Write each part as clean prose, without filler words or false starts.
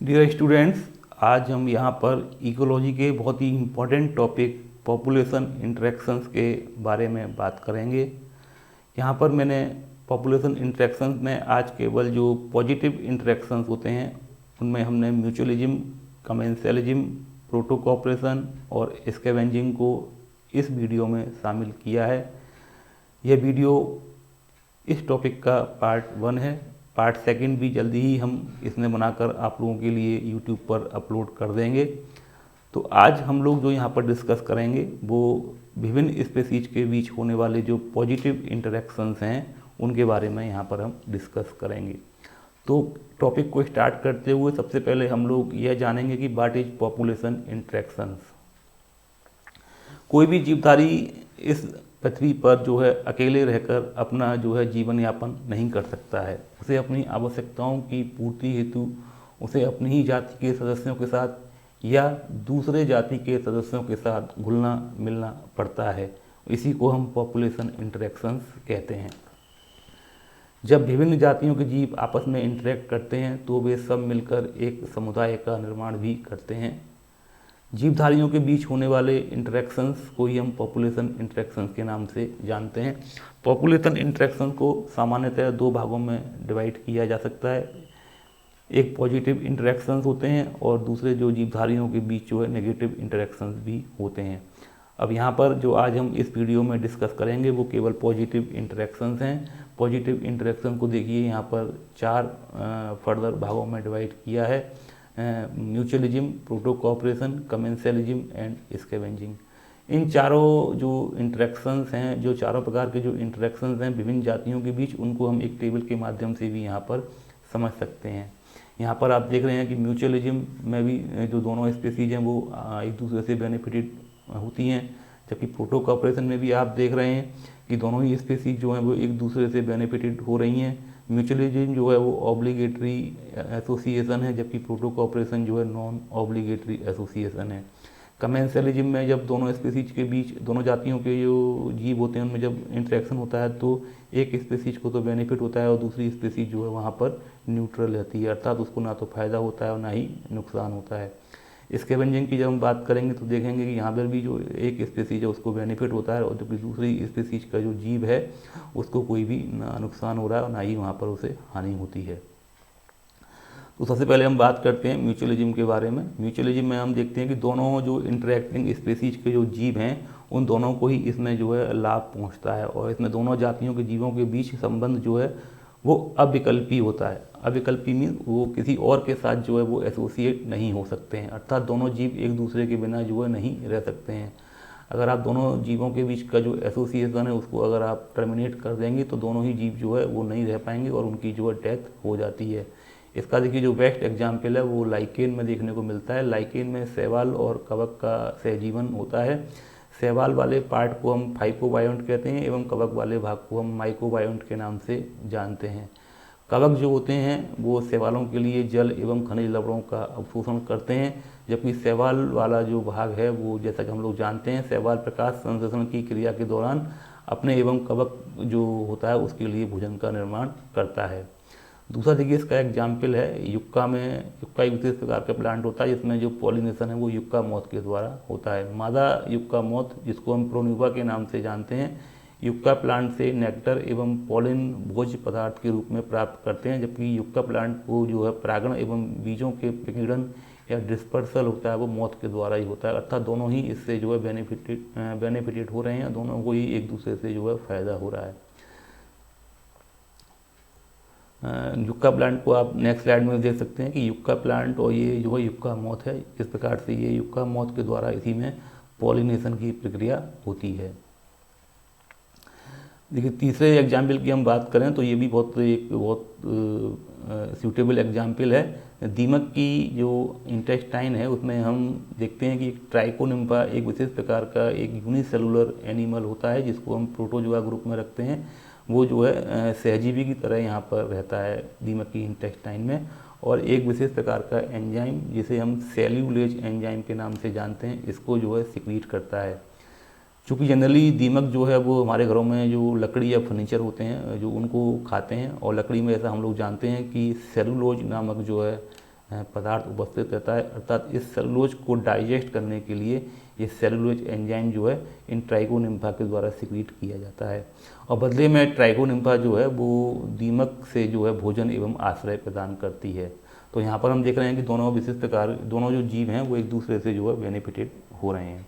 Dear students, आज हम यहाँ पर इकोलॉजी के बहुत ही इम्पोर्टेंट टॉपिक पॉपुलेशन इंटरेक्शंस के बारे में बात करेंगे। यहाँ पर मैंने पॉपुलेशन इंटरेक्शंस में आज केवल जो पॉजिटिव इंटरेक्शंस होते हैं उनमें हमने म्यूचुअलिज्म, कमेंसलिज्म, प्रोटो कोऑपरेशन और स्कैवेंजिंग को इस वीडियो में शामिल किया है। यह वीडियो इस टॉपिक का पार्ट 1 है। पार्ट 2 भी जल्दी ही हम इसमें बनाकर आप लोगों के लिए यूट्यूब पर अपलोड कर देंगे। तो आज हम लोग जो यहाँ पर डिस्कस करेंगे वो विभिन्न स्पीशीज के बीच होने वाले जो पॉजिटिव इंटरेक्शंस हैं उनके बारे में यहाँ पर हम डिस्कस करेंगे। तो टॉपिक को स्टार्ट करते हुए सबसे पहले हम लोग यह जानेंगे कि व्हाट इज पॉपुलेशन इंटरेक्शंस। कोई भी जीवधारी इस पृथ्वी पर जो है अकेले रहकर अपना जो है जीवन यापन नहीं कर सकता है। उसे अपनी आवश्यकताओं की पूर्ति हेतु उसे अपनी ही जाति के सदस्यों के साथ या दूसरे जाति के सदस्यों के साथ घुलना मिलना पड़ता है। इसी को हम पॉपुलेशन इंटरेक्शंस कहते हैं। जब विभिन्न जातियों के जीव आपस में इंटरेक्ट करते हैं तो वे सब मिलकर एक समुदाय का निर्माण भी करते हैं। जीवधारियों के बीच होने वाले इंटरेक्शंस को ही हम पॉपुलेशन इंटरेक्शंस के नाम से जानते हैं। पॉपुलेशन इंटरेक्शन को सामान्यतः 2 भागों में डिवाइड किया जा सकता है। एक पॉजिटिव इंटरेक्शंस होते हैं और दूसरे जो जीवधारियों के बीच जो है नेगेटिव इंटरेक्शंस भी होते हैं। अब यहाँ पर जो आज हम इस वीडियो में डिस्कस करेंगे वो केवल पॉजिटिव इंटरेक्शंस हैं। पॉजिटिव इंटरेक्शन को देखिए यहाँ पर 4 फर्दर भागों में डिवाइड किया है। Mutualism, proto cooperation, commensalism and scavenging. इन चारों जो इंटरेक्शंस हैं, जो चारों प्रकार के जो इंटरेक्शंस हैं विभिन्न जातियों के बीच, उनको हम एक टेबल के माध्यम से भी यहाँ पर समझ सकते हैं। यहाँ पर आप देख रहे हैं कि म्यूचुअलिज्म में भी जो दोनों स्पीशीज हैं वो एक दूसरे से बेनिफिटेड होती हैं, जबकि प्रोटो कोऑपरेशन में भी आप देख रहे हैं कि दोनों ही स्पीशीज जो हैं वो एक दूसरे से बेनिफिटेड हो रही हैं। म्यूचुअलिज्म जो है वो ऑब्लिगेटरी एसोसिएशन है, जबकि प्रोटो कोऑपरेशन जो है नॉन ऑब्लिगेटरी एसोसिएशन है। कमेंसलिज्म में जब दोनों स्पीशीज के बीच, दोनों जातियों के जो जीव होते हैं उनमें जब इंटरेक्शन होता है तो एक स्पीशीज को तो बेनिफिट होता है और दूसरी स्पीशीज जो है वहाँ पर न्यूट्रल रहती है, अर्थात उसको ना तो फायदा होता है और ना ही नुकसान होता है। स्कैवेंजिंग की जब हम बात करेंगे तो देखेंगे कि यहाँ पर भी जो एक स्पीशीज है उसको बेनिफिट होता है और जबकि दूसरी स्पीशीज का जो जीव है उसको कोई भी ना नुकसान हो रहा है और ना ही वहाँ पर उसे हानि होती है। तो सबसे पहले हम बात करते हैं म्यूचुअलिज्म के बारे में। म्यूचुअलिज्म में हम देखते हैं कि दोनों जो इंटरेक्टिंग स्पीशीज के जो जीव हैं उन दोनों को ही इसमें जो है लाभ पहुँचता है और इसमें दोनों जातियों के जीवों के बीच संबंध जो है वो अविकल्पी होता है। अविकल्पी मीन वो किसी और के साथ जो है वो एसोसिएट नहीं हो सकते हैं, अर्थात दोनों जीव एक दूसरे के बिना जो है नहीं रह सकते हैं। अगर आप दोनों जीवों के बीच का जो एसोसिएशन है उसको अगर आप टर्मिनेट कर देंगे तो दोनों ही जीव जो है वो नहीं रह पाएंगे और उनकी जो है डेथ हो जाती है। इसका देखिए जो बेस्ट एग्जाम्पल है वो लाइकेन में देखने को मिलता है। लाइकेन में शैवाल और कवक का सहजीवन होता है। शैवाल वाले पार्ट को हम फाइकोबायोंट कहते हैं एवं कवक वाले भाग को हम माइकोबायोंट के नाम से जानते हैं। कवक जो होते हैं वो शैवालों के लिए जल एवं खनिज लवणों का अवशोषण करते हैं, जबकि शैवाल वाला जो भाग है वो जैसा कि हम लोग जानते हैं शैवाल प्रकाश संश्लेषण की क्रिया के दौरान अपने एवं कवक जो होता है उसके लिए भोजन का निर्माण करता है। दूसरा देखिए इसका एग्जाम्पल है युक्का में। युक्का एक विशेष प्रकार का प्लांट होता है जिसमें जो पॉलिनेशन है वो युक्का मौत के द्वारा होता है। मादा युक्का मौत जिसको हम प्रोन्यूबा के नाम से जानते हैं, युक्का प्लांट से नेक्टर एवं पॉलिन भोज्य पदार्थ के रूप में प्राप्त करते हैं, जबकि युक्का प्लांट को जो है परागण एवं बीजों के विकिरण या डिस्पर्सल होता है वो मौत के द्वारा ही होता है, अर्थात दोनों ही इससे जो है बेनिफिटेड हो रहे हैं, दोनों को ही एक दूसरे से जो है फायदा हो रहा है। युक्का प्लांट को आप नेक्स्ट स्लाइड में देख सकते हैं कि युक्का प्लांट और ये जो है युक्का मौत है, इस प्रकार से ये युक्का मौत के द्वारा इसी में पॉलिनेशन की प्रक्रिया होती है। देखिए तीसरे एग्जाम्पल की हम बात करें तो ये भी बहुत सूटेबल एग्जाम्पल है। दीमक की जो इंटेस्टाइन है उसमें हम देखते हैं कि ट्राइकोनिम्फा एक विशेष प्रकार का एक यूनिसेलुलर एनिमल होता है जिसको हम प्रोटोजोआ ग्रुप में रखते हैं। वो जो है सहजीवी की तरह यहाँ पर रहता है दीमक की इंटेस्टाइन में और एक विशेष प्रकार का एंजाइम जिसे हम सेल्यूलेज एंजाइम के नाम से जानते हैं इसको जो है सिक्रीट करता है। चूँकि जनरली दीमक जो है वो हमारे घरों में जो लकड़ी या फर्नीचर होते हैं जो उनको खाते हैं और लकड़ी में ऐसा हम लोग जानते हैं कि सेलुलोज नामक जो है पदार्थ उपस्थित रहता है। अर्थात इस सेलुलोज को डाइजेस्ट करने के लिए ये सेलुलोज एंजाइम जो है इन ट्राइकोनिम्फा के द्वारा सिक्रीट किया जाता है, और बदले में ट्राइकोनिम्फा जो है वो दीमक से जो है भोजन एवं आश्रय प्रदान करती है। तो यहाँ पर हम देख रहे हैं कि दोनों विशिष्ट कार्य, दोनों जो जीव हैं वो एक दूसरे से जो है बेनिफिटेड हो रहे हैं।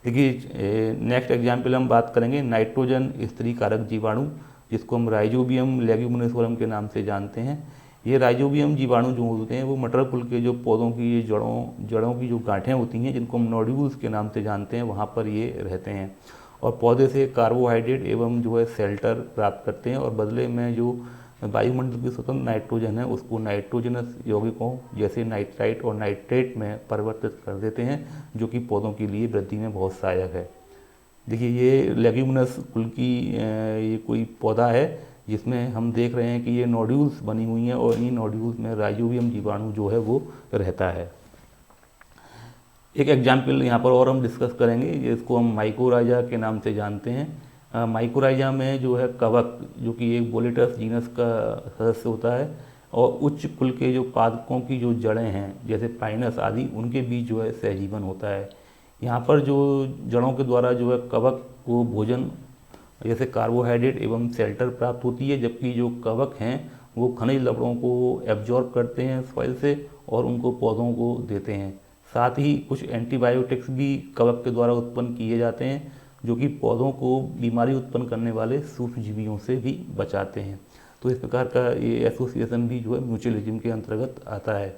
देखिए नेक्स्ट एग्जाम्पल हम बात करेंगे नाइट्रोजन स्त्री कारक जीवाणु, जिसको हम राइजोबियम लेग्यूमिनोसोरम के नाम से जानते हैं। ये राइजोबियम जीवाणु जो होते हैं वो मटर कुल के जो पौधों की ये जड़ों की जो गांठें होती हैं, जिनको हम नोड्यूल्स के नाम से जानते हैं, वहाँ पर ये रहते हैं और पौधे से कार्बोहाइड्रेट एवं जो है शेल्टर प्राप्त करते हैं, और बदले में जो वायुमंडल की स्वतंत्र नाइट्रोजन है उसको नाइट्रोजनस यौगिकों जैसे नाइट्राइट और नाइट्रेट में परिवर्तित कर देते हैं, जो कि पौधों के लिए वृद्धि में बहुत सहायक है। देखिए ये लेग्यूमिनस कुल की ये कोई पौधा है जिसमें हम देख रहे हैं कि ये नोड्यूल्स बनी हुई हैं और इन्हीं नोड्यूल्स में राइजोबियम जीवाणु जो है वो रहता है। एक एग्जाम्पल यहाँ पर और हम डिस्कस करेंगे, जिसको हम माइकोराइजा के नाम से जानते हैं। माइकोराइजा में जो है कवक, जो कि एक बोलेटस जीनस का सदस्य होता है, और उच्च कुल के जो पादपों की जो जड़ें हैं जैसे पाइनस आदि, उनके बीच जो है सहजीवन होता है। यहाँ पर जो जड़ों के द्वारा जो है कवक को भोजन जैसे कार्बोहाइड्रेट एवं शेल्टर प्राप्त होती है, जबकि जो कवक हैं वो खनिज लवणों को एब्जॉर्ब करते हैं सॉइल से और उनको पौधों को देते हैं। साथ ही कुछ एंटीबायोटिक्स भी कवक के द्वारा उत्पन्न किए जाते हैं, जो कि पौधों को बीमारी उत्पन्न करने वाले सूक्ष्मजीवियों से भी बचाते हैं। तो इस प्रकार का ये एसोसिएशन भी जो है म्यूचुअलिज्म के अंतर्गत आता है।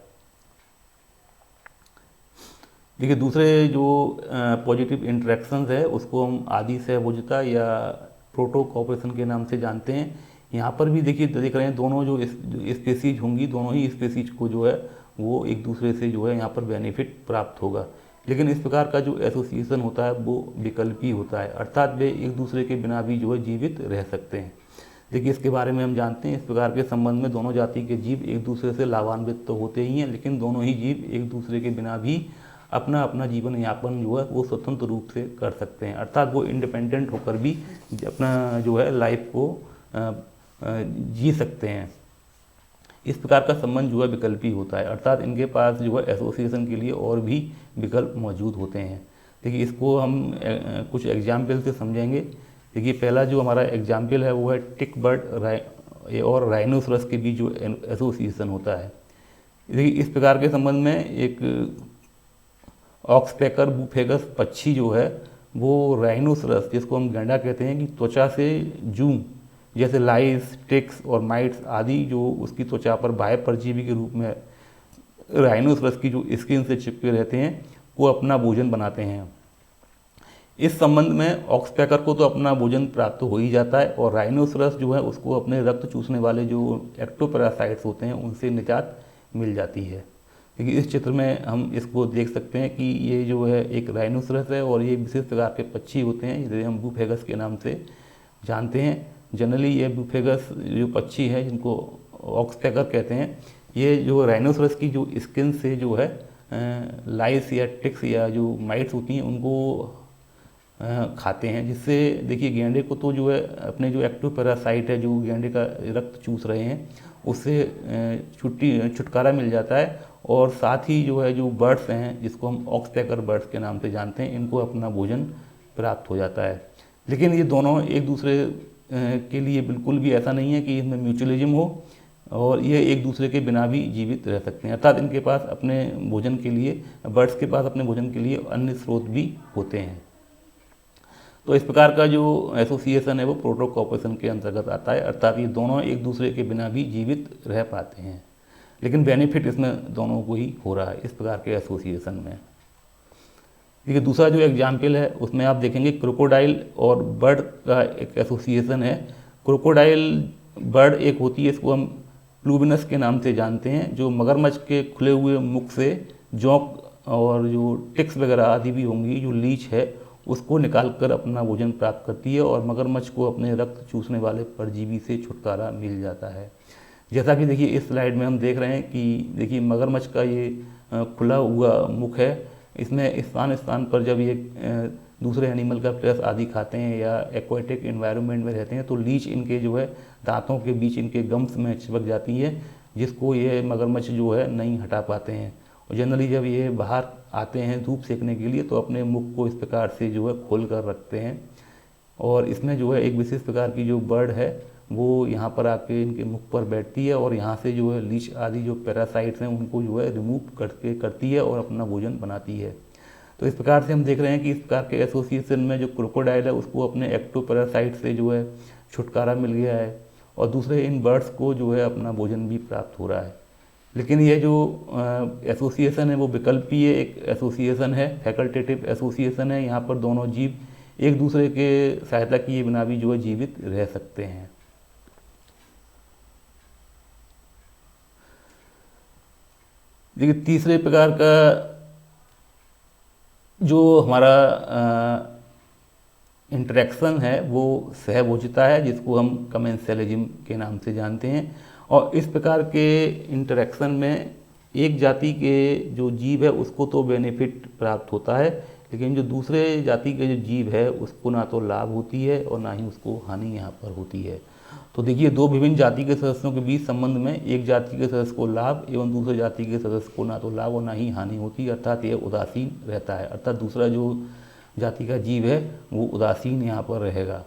देखिए दूसरे जो पॉजिटिव इंटरेक्शंस है उसको हम आदि सहभोज्यता या प्रोटो कोऑपरेशन के नाम से जानते हैं। यहाँ पर भी देखिए देख रहे हैं दोनों जो स्पेसीज होंगी, दोनों ही स्पेसीज को जो है वो एक दूसरे से जो है यहाँ पर बेनिफिट प्राप्त होगा, लेकिन इस प्रकार का जो एसोसिएशन होता है वो विकल्पी होता है, अर्थात वे एक दूसरे के बिना भी जो है जीवित रह सकते हैं। देखिए इसके बारे में हम जानते हैं, इस प्रकार के संबंध में दोनों जाति के जीव एक दूसरे से लाभान्वित तो होते ही हैं, लेकिन दोनों ही जीव एक दूसरे के बिना भी अपना अपना जीवन यापन जो है वो स्वतंत्र रूप से कर सकते हैं, अर्थात वो इंडिपेंडेंट होकर भी अपना जो है लाइफ को जी सकते हैं। इस प्रकार का संबंध जो है विकल्पी होता है, अर्थात इनके पास जो है एसोसिएशन के लिए और भी विकल्प मौजूद होते हैं। देखिए इसको हम कुछ एग्जाम्पल से समझेंगे। देखिए पहला जो हमारा एग्जाम्पल है वो है टिक बर्ड और राइनोसरस के बीच जो एसोसिएशन होता है। देखिए इस प्रकार के संबंध में एक ऑक्सपेकर बुफेगस पक्षी जो है वो राइनोसरस, जिसको हम गैंडा कहते हैं, कि त्वचा से जूं जैसे लाइस, टिक्स और माइट्स आदि जो उसकी त्वचा पर बाह्य परजीवी के रूप में राइनोसरस की जो स्किन से चिपके रहते हैं वो अपना भोजन बनाते हैं। इस संबंध में ऑक्सपेकर को तो अपना भोजन प्राप्त हो ही जाता है, और राइनोसरस जो है उसको अपने रक्त चूसने वाले जो एक्टोपैरासाइट्स होते हैं उनसे निजात मिल जाती है। क्योंकि इस चित्र में हम इसको देख सकते हैं कि ये जो है एक राइनोसरस है और ये विशेष प्रकार के पक्षी होते हैं जिन्हें हम बुफेगस के नाम से जानते हैं। जनरली ये बुफेगस जो पक्षी है जिनको ऑक्सपेकर कहते हैं, ये जो राइनोसरस की जो स्किन से जो है लाइस या टिक्स या जो माइट्स होती हैं उनको खाते हैं, जिससे देखिए गेंडे को तो जो है अपने जो एक्टोपैरासाइट है जो गेंडे का रक्त चूस रहे हैं उससे छुटकारा मिल जाता है, और साथ ही जो है जो बर्ड्स हैं जिसको हम ऑक्सपेकर बर्ड्स के नाम से जानते हैं इनको अपना भोजन प्राप्त हो जाता है। लेकिन ये दोनों एक दूसरे के लिए बिल्कुल भी ऐसा नहीं है कि इसमें म्यूचुअलिज्म हो, और ये एक दूसरे के बिना भी जीवित रह सकते हैं, अर्थात इनके पास अपने भोजन के लिए, बर्ड्स के पास अपने भोजन के लिए अन्य स्रोत भी होते हैं। तो इस प्रकार का जो एसोसिएशन है वो प्रोटो कोऑपरेशन के अंतर्गत आता है, अर्थात ये दोनों एक दूसरे के बिना भी जीवित रह पाते हैं, लेकिन बेनिफिट इसमें दोनों को ही हो रहा है इस प्रकार के एसोसिएशन में। देखिए दूसरा जो एग्जाम्पल है उसमें आप देखेंगे क्रोकोडाइल और बर्ड का एक एसोसिएशन है। क्रोकोडाइल बर्ड एक होती है, इसको हम प्लूविनस के नाम से जानते हैं, जो मगरमच्छ के खुले हुए मुख से जोंक और जो टिक्स वगैरह आदि भी होंगी, जो लीच है उसको निकालकर अपना भोजन प्राप्त करती है, और मगरमच्छ को अपने रक्त चूसने वाले परजीवी से छुटकारा मिल जाता है। जैसा कि देखिए इस स्लाइड में हम देख रहे हैं कि देखिए मगरमच्छ का ये खुला हुआ मुख है, इसमें स्थान स्थान पर जब ये दूसरे एनिमल का प्लस आदि खाते हैं या एक्वाटिक एनवायरनमेंट में रहते हैं तो लीच इनके जो है दांतों के बीच इनके गम्स में चिपक जाती है, जिसको ये मगरमच्छ जो है नहीं हटा पाते हैं। और जनरली जब ये बाहर आते हैं धूप सेकने के लिए तो अपने मुख को इस प्रकार से जो है खोल कर रखते हैं, और इसमें जो है एक विशेष प्रकार की जो बर्ड है वो यहाँ पर आके इनके मुख पर बैठती है और यहाँ से जो है लीच आदि जो पैरासाइट्स हैं उनको जो है रिमूव करती है और अपना भोजन बनाती है। तो इस प्रकार से हम देख रहे हैं कि इस प्रकार के एसोसिएशन में जो क्रोकोडाइल है उसको अपने एक्टोपैरासाइट से जो है छुटकारा मिल गया है, और दूसरे इन बर्ड्स को जो है अपना भोजन भी प्राप्त हो रहा है। लेकिन ये जो एसोसिएशन है वो विकल्पीय एक एसोसिएशन है, फैकल्टेटिव एसोसिएशन है। यहाँ पर दोनों जीव एक दूसरे के सहायता किए बिना भी जो है जीवित रह सकते हैं। देखिए तीसरे प्रकार का जो हमारा इंटरेक्शन है वो सहभोजिता है, जिसको हम कमेंसलिज्म के नाम से जानते हैं। और इस प्रकार के इंटरेक्शन में एक जाति के जो जीव है उसको तो बेनिफिट प्राप्त होता है, लेकिन जो दूसरे जाति के जो जीव है उसको ना तो लाभ होती है और ना ही उसको हानि यहाँ पर होती है। तो देखिए दो विभिन्न जाति के सदस्यों के बीच संबंध में एक जाति के सदस्य को लाभ एवं दूसरे जाति के सदस्य को ना तो लाभ और ना ही हानि होती है, अर्थात यह उदासीन रहता है। अर्थात दूसरा जो जाति का जीव है वो उदासीन यहाँ पर रहेगा।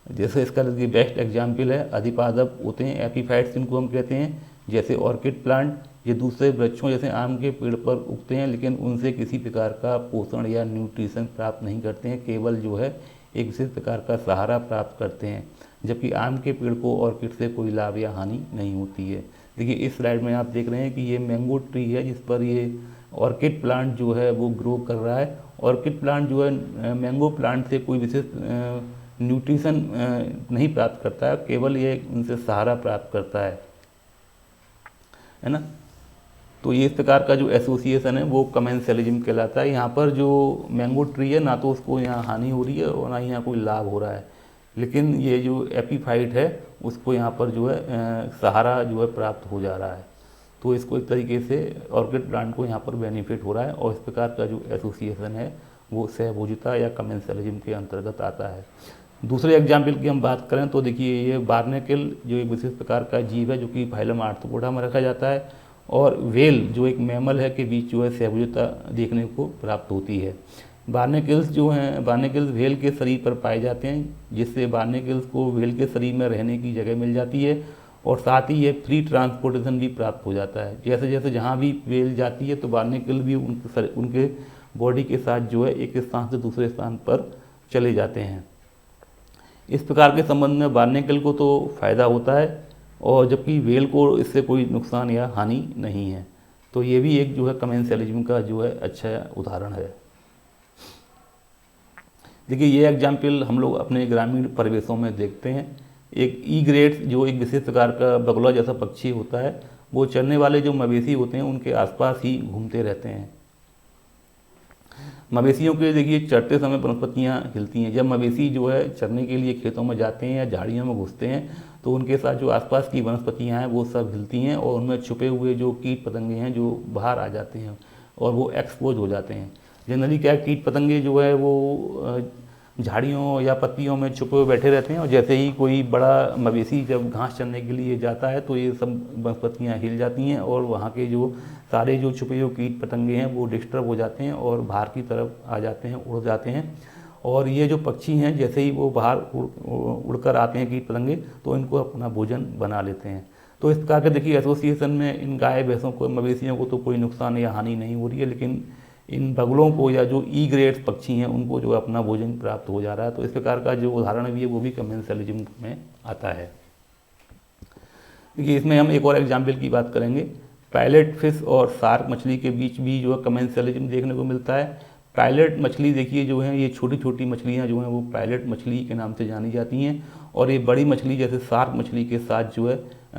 जैसे इसका बेस्ट एग्जाम्पल है अधिपादप होते हैं, एपीफाइट्स जिनको हम कहते हैं, जैसे ऑर्किड प्लांट। ये दूसरे वृक्षों जैसे आम के पेड़ पर उगते हैं, लेकिन उनसे किसी प्रकार का पोषण या न्यूट्रिशन प्राप्त नहीं करते हैं, केवल जो है एक विशेष प्रकार का सहारा प्राप्त करते हैं। जबकि आम के पेड़ को ऑर्किड से कोई लाभ या हानि नहीं होती है। देखिए इस स्लाइड में आप देख रहे हैं कि ये मैंगो ट्री है जिस पर ये ऑर्किड प्लांट जो है वो ग्रो कर रहा है। ऑर्किड प्लांट जो है मैंगो प्लांट से कोई विशेष न्यूट्रिशन नहीं प्राप्त करता है, केवल ये उनसे सहारा प्राप्त करता है ना। तो ये इस प्रकार का जो एसोसिएशन है वो कमेंसलिज्म कहलाता है। यहाँ पर जो मैंगो ट्री है ना तो उसको यहाँ हानि हो रही है और ना ही यहाँ कोई लाभ हो रहा है, लेकिन ये जो एपीफाइट है उसको यहाँ पर जो है सहारा जो है प्राप्त हो जा रहा है। तो इसको एक तरीके से ऑर्किड प्लांट को यहाँ पर बेनिफिट हो रहा है, और इस प्रकार का जो एसोसिएशन है वो सहभोजिता या कमेंसलिज्म के अंतर्गत आता है। दूसरे एग्जाम्पल की हम बात करें तो देखिए ये बार्नेकिल जो एक विशेष प्रकार का जीव है जो कि फाइलम आर्थ्रोपोडा में रखा जाता है, और व्हेल जो एक मैमल है के बीच जो है सहभोजिता देखने को प्राप्त होती है। बार्नेकिल्स जो हैं बार्नेकिल्स व्हेल के शरीर पर पाए जाते हैं, जिससे बार्नेकिल्स को व्हेल के शरीर में रहने की जगह मिल जाती है, और साथ ही ये फ्री ट्रांसपोर्टेशन भी प्राप्त हो जाता है। जैसे जैसे जहाँ भी व्हेल जाती है तो बार्नेकिल भी उनके बॉडी के साथ जो है एक स्थान से दूसरे स्थान पर चले जाते हैं। इस प्रकार के संबंध में बार्नेकिल को तो फायदा होता है, और जबकि व्हेल को इससे कोई नुकसान या हानि नहीं है। तो ये भी एक जो है कमेंसलिज्म का जो है अच्छा उदाहरण है। देखिए ये एग्जाम्पल हम लोग अपने ग्रामीण परिवेशों में देखते हैं। एक ईग्रेट्स जो एक विशेष प्रकार का बगुला जैसा पक्षी होता है, वो चरने वाले जो मवेशी होते हैं उनके आसपास ही घूमते रहते हैं। मवेशियों के देखिए चरते समय वनस्पतियाँ हिलती हैं। जब मवेशी जो है चरने के लिए खेतों में जाते हैं या झाड़ियों में घुसते हैं तो उनके साथ जो आसपास की वनस्पतियाँ हैं वो सब हिलती हैं, और उनमें छुपे हुए जो कीट पतंगे हैं जो बाहर आ जाते हैं और वो एक्सपोज हो जाते हैं। जनरली क्या कीट पतंगे जो है वो झाड़ियों या पत्तियों में छुपे हुए बैठे रहते हैं, और जैसे ही कोई बड़ा मवेशी जब घास चरने के लिए जाता है तो ये सब वनस्पतियाँ हिल जाती हैं, और वहाँ के जो सारे जो छुपे हुए कीट पतंगे हैं वो डिस्टर्ब हो जाते हैं और बाहर की तरफ आ जाते हैं, उड़ जाते हैं। और ये जो पक्षी हैं जैसे ही वो बाहर उड़कर आते हैं कीट पतंगे तो इनको अपना भोजन बना लेते हैं। तो इस प्रकार के देखिए एसोसिएशन में इन गाय भैंसों को मवेशियों को तो कोई नुकसान या हानि नहीं हो रही है, लेकिन इन बगुलों को या जो ई ग्रेड पक्षी हैं उनको जो अपना भोजन प्राप्त हो जा रहा है। तो इस प्रकार का जो उदाहरण भी है वो भी कमेंसलिज्म में आता है। देखिए इसमें हम एक और एग्जाम्पल की बात करेंगे। पायलट फिश और शार्क मछली के बीच भी जो है कमेंसलिज्म देखने को मिलता है। पायलट मछली देखिए जो है ये छोटी छोटी मछलियाँ जो हैं वो पायलट मछली के नाम से जानी जाती हैं, और ये बड़ी मछली जैसे शार्क मछली के साथ जो है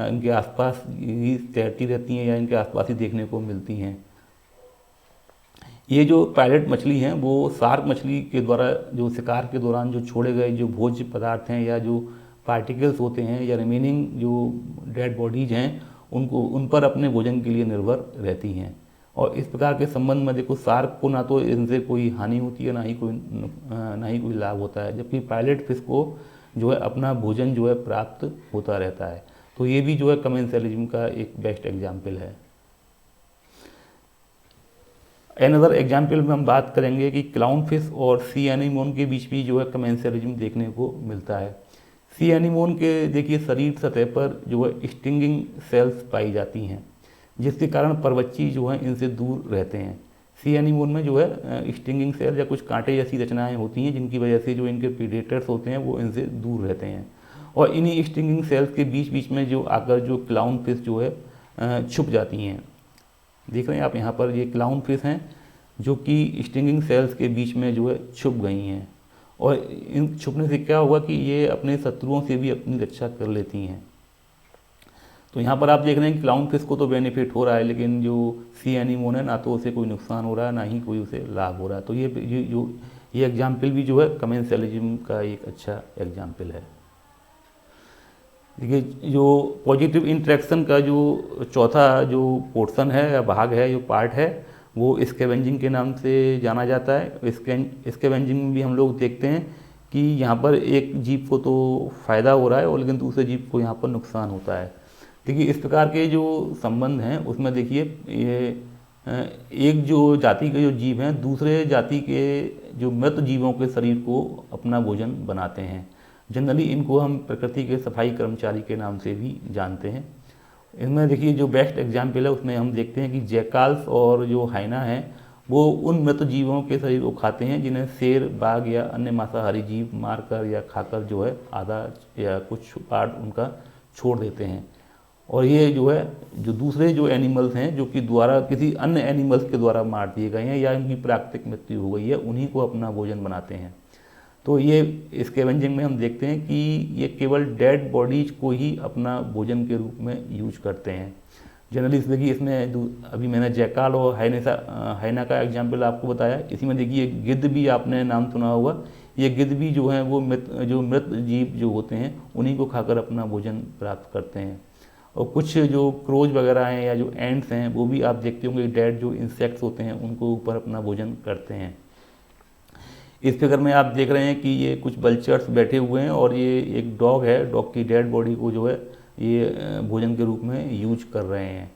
इनके आसपास ही तैरती रहती हैं या इनके आसपास ही देखने को मिलती हैं। ये जो पायलट मछली हैं वो शार्क मछली के द्वारा जो शिकार के दौरान जो छोड़े गए जो भोज्य पदार्थ हैं या जो पार्टिकल्स होते हैं या रिमेनिंग जो डेड बॉडीज हैं उन पर अपने भोजन के लिए निर्भर रहती हैं। और इस प्रकार के संबंध में देखो शार्क को ना तो इनसे कोई हानि होती है ना ही कोई लाभ होता है, जबकि पायलट फिश को जो है अपना भोजन जो है प्राप्त होता रहता है। तो ये भी जो है कमेंसलिज्म का एक बेस्ट एग्जाम्पल है। अनदर एग्जाम्पल में हम बात करेंगे कि क्लाउन फिश और सी एनीमोन के बीच भी जो है कमेंसलिज्म देखने को मिलता है। सी एनीमोन के देखिए शरीर सतह पर जो है स्टिंगिंग सेल्स पाई जाती हैं, जिसके कारण परवच्ची जो हैं इनसे दूर रहते हैं। सी एनीमोन में जो है स्टिंगिंग सेल या कुछ कांटे जैसी रचनाएं होती हैं, जिनकी वजह से जो इनके प्रीडेटर्स होते हैं वो इनसे दूर रहते हैं, और इन्हीं स्टिंगिंग सेल्स के बीच बीच में जो आकर जो क्लाउन फिश जो है छुप जाती हैं। देख रहे हैं आप यहाँ पर ये क्लाउन फिश हैं जो कि स्टिंगिंग सेल्स के बीच में जो है छुप गई हैं, और इन छुपने से क्या होगा कि ये अपने शत्रुओं से भी अपनी रक्षा कर लेती हैं। तो यहाँ पर आप देख रहे हैं कि क्लाउन फिश को तो बेनिफिट हो रहा है, लेकिन जो सी एनीमोन है ना तो उसे कोई नुकसान हो रहा है ना ही कोई उसे लाभ हो रहा है। तो ये एग्जाम्पल भी जो है कमेंसलिज्म का एक अच्छा एग्जाम्पल है। देखिए जो पॉजिटिव इंटरेक्शन का जो चौथा जो पोर्शन है या भाग है, जो पार्ट है, वो स्कैवेंजिंग के नाम से जाना जाता है। स्कैवेंजिंग में भी हम लोग देखते हैं कि यहाँ पर एक जीव को तो फ़ायदा हो रहा है और लेकिन दूसरे जीव को यहाँ पर नुकसान होता है। देखिए इस प्रकार के जो संबंध हैं उसमें देखिए ये एक जो जाति के जो जीव हैं दूसरे जाति के जो मृत जीवों के शरीर को अपना भोजन बनाते हैं। जनरली इनको हम प्रकृति के सफाई कर्मचारी के नाम से भी जानते हैं। इनमें देखिए जो बेस्ट एग्जाम्पल है उसमें हम देखते हैं कि जैकाल्स और जो हाइना हैं वो उन मृत जीवों के शरीर को खाते हैं जिन्हें शेर, बाघ या अन्य मांसाहारी जीव मारकर या खाकर जो है आधा या कुछ पार्ट उनका छोड़ देते हैं। और ये जो है जो दूसरे जो एनिमल्स हैं जो कि द्वारा किसी अन्य एनिमल्स के द्वारा मार दिए गए हैं या इनकी प्राकृतिक मृत्यु हो गई है, उन्हीं को अपना भोजन बनाते हैं। तो ये स्कैवेंजिंग में हम देखते हैं कि ये केवल डेड बॉडीज को ही अपना भोजन के रूप में यूज करते हैं जनरली। देखिए इसमें अभी मैंने जैकाल और हाइना का एग्जाम्पल आपको बताया। इसी में देखिए गिद्ध भी आपने नाम सुना होगा। ये गिद्ध भी जो हैं वो मृत जीव जो होते हैं उन्हीं को खाकर अपना भोजन प्राप्त करते हैं। और कुछ जो क्रोज वगैरह हैं या जो एंड्स हैं वो भी आप देखते होंगे डेड जो इंसेक्ट्स होते हैं उनको ऊपर अपना भोजन करते हैं। इस फिगर में आप देख रहे हैं कि ये कुछ बल्चर्स बैठे हुए हैं और ये एक डॉग है, डॉग की डेड बॉडी को जो है ये भोजन के रूप में यूज कर रहे हैं।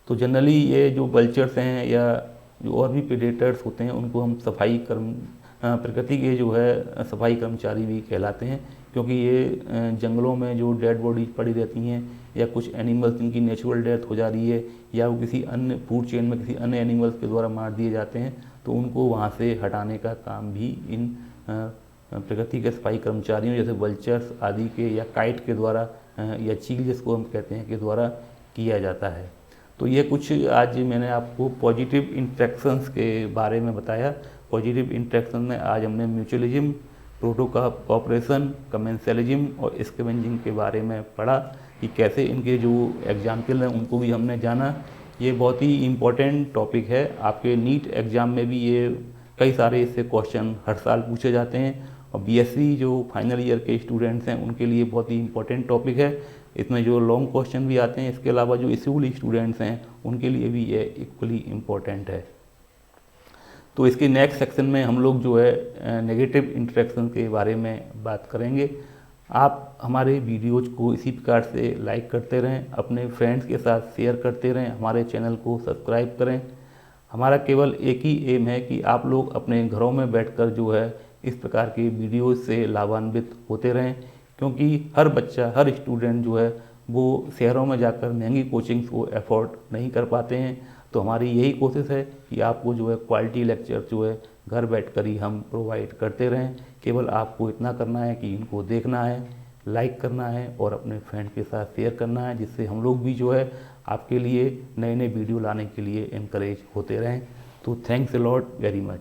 तो जनरली ये जो बल्चर्स हैं या जो और भी प्रेडेटर्स होते हैं उनको हम प्रकृति के जो है सफाई कर्मचारी भी कहलाते हैं, क्योंकि ये जंगलों में जो डेड बॉडी पड़ी रहती हैं या कुछ एनिमल्स जिनकी नेचुरल डेथ हो जा रही है या वो किसी अन्य फूड चेन में किसी अन्य एनिमल्स के द्वारा मार दिए जाते हैं, तो उनको वहाँ से हटाने का काम भी इन प्रकृति के सफाई कर्मचारियों जैसे वल्चर्स आदि के या काइट के द्वारा या चील जिसको हम कहते हैं के द्वारा किया जाता है। तो ये कुछ आज मैंने आपको पॉजिटिव इंटरेक्शंस के बारे में बताया। पॉजिटिव इंटरेक्शन में आज हमने म्यूचुअलिज्म, प्रोटोकॉपरेशन, कमेंसलिज्म और स्कैवेंजिंग के बारे में पढ़ा कि कैसे इनके जो एग्जाम्पल हैं उनको भी हमने जाना। ये बहुत ही इम्पोर्टेंट टॉपिक है। आपके नीट एग्ज़ाम में भी ये कई सारे इससे क्वेश्चन हर साल पूछे जाते हैं और बीएससी जो फाइनल ईयर के स्टूडेंट्स हैं उनके लिए बहुत ही इम्पोर्टेंट टॉपिक है। इसमें जो लॉन्ग क्वेश्चन भी आते हैं, इसके अलावा जो स्कूल स्टूडेंट्स हैं उनके लिए भी ये इक्वली इम्पोर्टेंट है। तो इसके नेक्स्ट सेक्शन में हम लोग जो है नेगेटिव इंटरेक्शन के बारे में बात करेंगे। आप हमारे वीडियोज़ को इसी प्रकार से लाइक करते रहें, अपने फ्रेंड्स के साथ शेयर करते रहें, हमारे चैनल को सब्सक्राइब करें। हमारा केवल एक ही एम है कि आप लोग अपने घरों में बैठकर जो है इस प्रकार के वीडियोज़ से लाभान्वित होते रहें, क्योंकि हर बच्चा, हर स्टूडेंट जो है वो शहरों में जाकर महंगी कोचिंग्स को अफोर्ड नहीं कर पाते हैं। तो हमारी यही कोशिश है कि आपको जो है क्वालिटी लेक्चर जो है घर बैठकर ही हम प्रोवाइड करते रहें। केवल आपको इतना करना है कि इनको देखना है, लाइक करना है और अपने फ्रेंड के साथ शेयर करना है, जिससे हम लोग भी जो है आपके लिए नए नए वीडियो लाने के लिए इनकरेज होते रहें। तो thanks a lot very much.